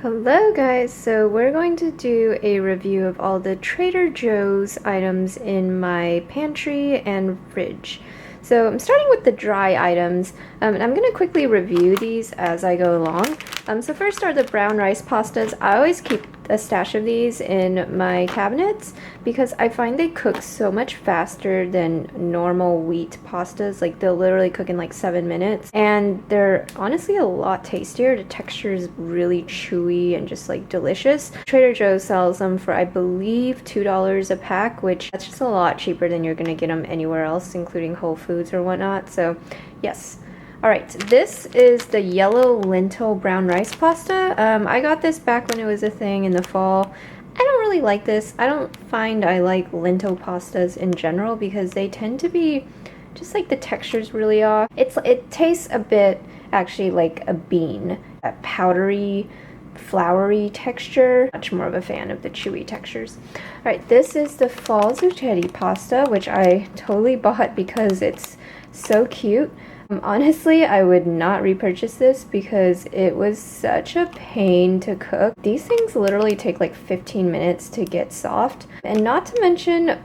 Hello guys, so we're going to do a review of all the Trader Joe's items in my pantry and fridge. So I'm starting with the dry items, and I'm going to quickly review these as I go along. So first are the brown rice pastas. I always keep a stash of these in my cabinets because I find they cook so much faster than normal wheat pastas. Like they'll literally cook in like 7 minutes, and they're honestly a lot tastier. The texture is really chewy and just like delicious. Trader Joe's sells them for I believe $2 a pack, which that's just a lot cheaper than you're gonna get them anywhere else, including Whole Foods or whatnot. So yes. Alright, this is the yellow lentil brown rice pasta. I got this back when it was a thing in the fall. I don't really like this. I don't find I like lentil pastas in general because they tend to be just like the texture's really off. It tastes a bit actually like a bean, that powdery, floury texture. Much more of a fan of the chewy textures. Alright, this is the fall zucchetti pasta, which I totally bought because it's so cute. Honestly, I would not repurchase this because it was such a pain to cook. These things literally take like 15 minutes to get soft. And not to mention,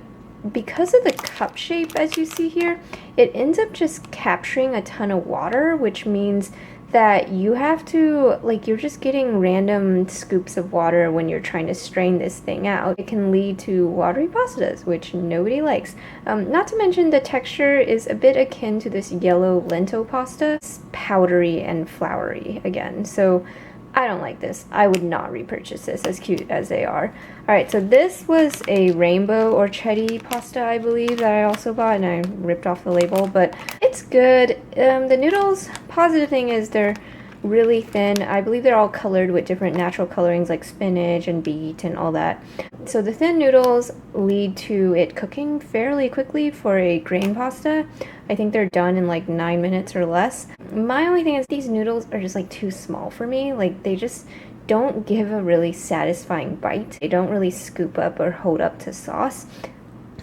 because of the cup shape as you see here, it ends up just capturing a ton of water, which means that you have to, like, you're just getting random scoops of water when you're trying to strain this thing out. It can lead to watery pastas, which nobody likes. Not to mention the texture is a bit akin to this yellow lentil pasta. It's powdery and floury again, so I don't like this. I would not repurchase this, as cute as they are. Alright, so this was a rainbow orchetti pasta, I believe, that I also bought, and I ripped off the label, but it's good. The noodles, positive thing is they're really thin. I believe they're all colored with different natural colorings like spinach and beet and all that. So the thin noodles lead to it cooking fairly quickly for a grain pasta. I think they're done in like 9 minutes or less. My only thing is these noodles are just like too small for me. Like they just don't give a really satisfying bite. They don't really scoop up or hold up to sauce.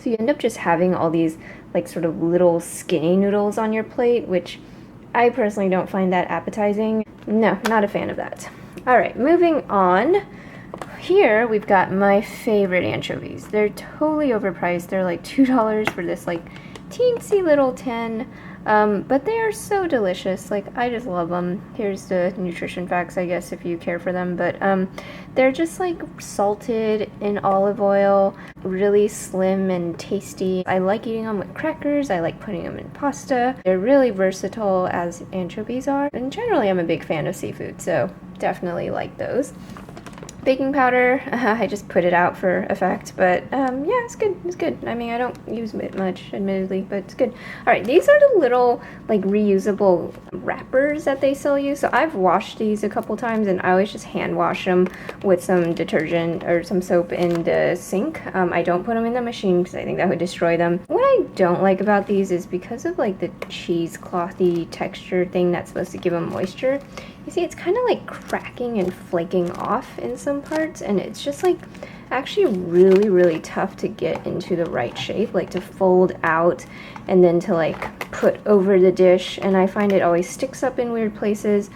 So you end up just having all these like sort of little skinny noodles on your plate, which I personally don't find that appetizing. No, not a fan of that. Alright, moving on. Here we've got my favorite anchovies. They're totally overpriced. They're like $2 for this like teensy little tin, but they are so delicious. Like, I just love them. Here's the nutrition facts, I guess, if you care for them, but they're just like salted in olive oil, really slim and tasty. I like eating them with crackers. I like putting them in pasta. They're really versatile, as anchovies are, and generally I'm a big fan of seafood, so definitely like those. Baking powder, I just put it out for effect, but yeah, it's good. It's good. I mean, I don't use it much, admittedly, but it's good. Alright, these are the little, like, reusable wrappers that they sell you. So I've washed these a couple times, and I always just hand wash them with some detergent or some soap in the sink. I don't put them in the machine because I think that would destroy them. What I don't like about these is because of, like, the cheeseclothy texture thing that's supposed to give them moisture. You see, it's kind of like cracking and flaking off in some parts, and it's just like actually really, really tough to get into the right shape, like to fold out and then to like put over the dish, and I find it always sticks up in weird places.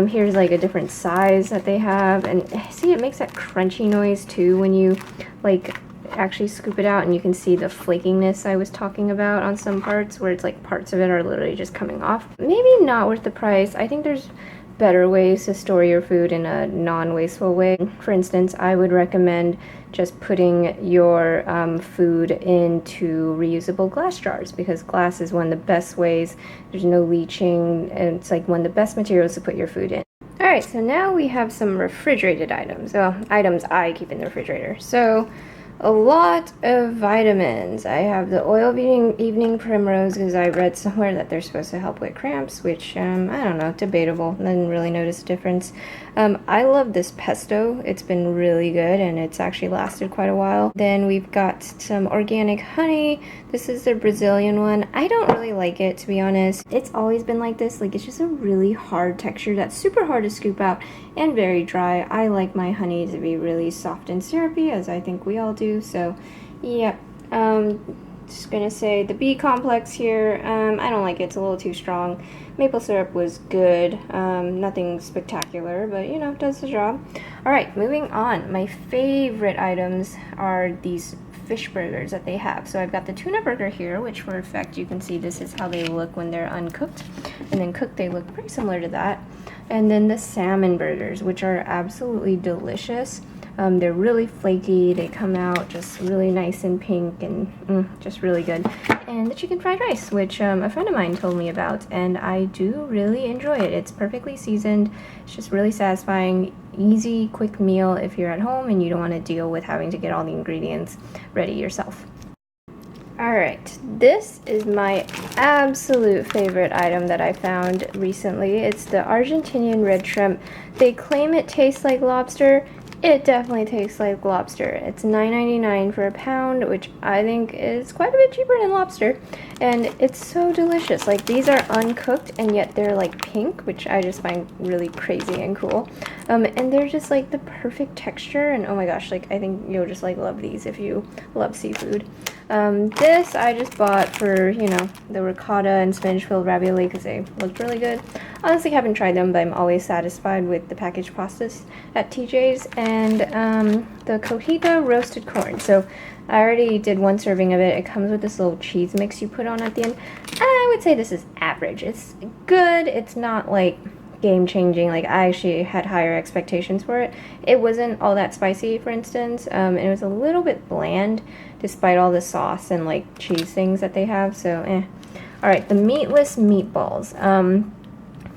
Here's like a different size that they have, and see, it makes that crunchy noise too when you like actually scoop it out, and you can see the flakiness I was talking about on some parts where it's like parts of it are literally just coming off. Maybe not worth the price. I think there's better ways to store your food in a non-wasteful way. For instance, I would recommend just putting your food into reusable glass jars, because glass is one of the best ways. There's no leaching, and it's like one of the best materials to put your food in. Alright, so now we have some refrigerated items. Well, items I keep in the refrigerator. So a lot of vitamins. I have the oil of evening primrose because I read somewhere that they're supposed to help with cramps, which, I don't know, debatable. I didn't really notice a difference. I love this pesto. It's been really good, and it's actually lasted quite a while. Then we've got some organic honey. This is the Brazilian one. I don't really like it, to be honest. It's always been like this. Like, it's just a really hard texture that's super hard to scoop out and very dry. I like my honey to be really soft and syrupy, as I think we all do. So, yeah. Just gonna say the B complex here, I don't like it. It's a little too strong. Maple syrup was good, nothing spectacular, but you know, does the job. Alright, moving on. My favorite items are these fish burgers that they have. So I've got the tuna burger here, which for effect you can see this is how they look when they're uncooked. And then cooked they look pretty similar to that. And then the salmon burgers, which are absolutely delicious. They're really flaky, they come out just really nice and pink and just really good. And the chicken fried rice, which a friend of mine told me about, and I do really enjoy it. It's perfectly seasoned, it's just really satisfying, easy, quick meal if you're at home and you don't want to deal with having to get all the ingredients ready yourself. Alright, this is my absolute favorite item that I found recently. It's the Argentinian red shrimp. They claim it tastes like lobster. It definitely tastes like lobster. It's $9.99 for a pound, which I think is quite a bit cheaper than lobster. And it's so delicious. Like, these are uncooked and yet they're like pink, which I just find really crazy and cool. And they're just like the perfect texture, and oh my gosh, like I think you'll just like love these if you love seafood. This I just bought for, you know, the ricotta and spinach filled ravioli because they looked really good. Honestly, haven't tried them, but I'm always satisfied with the packaged pastas at TJ's. And the cojita roasted corn. So I already did one serving of it. It comes with this little cheese mix you put on at the end. I would say this is average. It's good. It's not like game changing. Like, I actually had higher expectations for it. It wasn't all that spicy, for instance, and it was a little bit bland despite all the sauce and like cheese things that they have, so Alright, the meatless meatballs.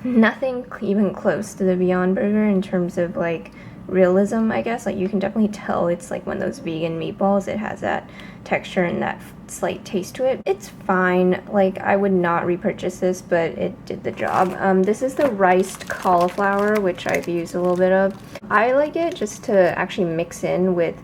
Nothing even close to the Beyond Burger in terms of like realism, I guess. Like, you can definitely tell it's like one of those vegan meatballs. It has that texture and that slight taste to it. It's fine. Like, I would not repurchase this, but it did the job. This is the riced cauliflower, which I've used a little bit of. I like it just to actually mix in with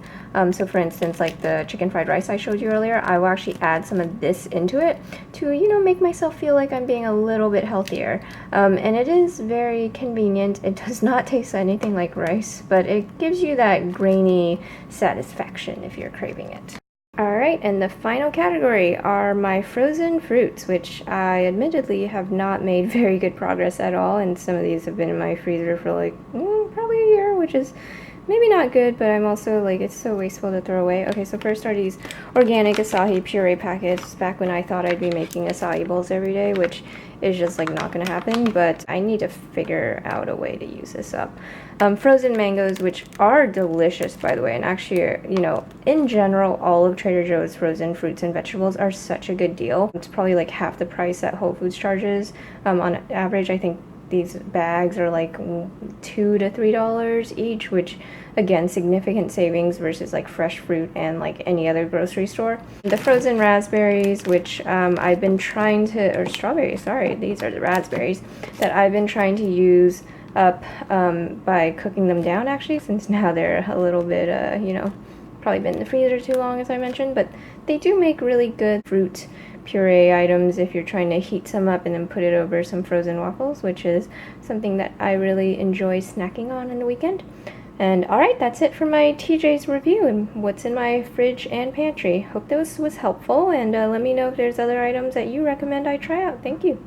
so for instance, like the chicken fried rice I showed you earlier, I will actually add some of this into it to, you know, make myself feel like I'm being a little bit healthier. And it is very convenient. It does not taste anything like rice, but it gives you that grainy satisfaction if you're craving it. Alright, and the final category are my frozen fruits, which I admittedly have not made very good progress at all, and some of these have been in my freezer for like probably a year, which is maybe not good, but I'm also like, it's so wasteful to throw away. Okay, so first are these organic acai puree packets, back when I thought I'd be making acai bowls every day, which is just like not gonna happen, but I need to figure out a way to use this up. Frozen mangoes, which are delicious, by the way, and actually, you know, in general, all of Trader Joe's frozen fruits and vegetables are such a good deal. It's probably like half the price that Whole Foods charges. On average, I think these bags are like $2 to $3 each, which again, significant savings versus like fresh fruit and like any other grocery store. The frozen raspberries, which I've been trying to, or strawberries, sorry, these are the raspberries that I've been trying to use up by cooking them down, actually, since now they're a little bit, you know, probably been in the freezer too long, as I mentioned, but they do make really good fruit puree items if you're trying to heat some up and then put it over some frozen waffles, which is something that I really enjoy snacking on the weekend. And alright, that's it for my TJ's review and what's in my fridge and pantry. Hope this was helpful, and let me know if there's other items that you recommend I try out. Thank you.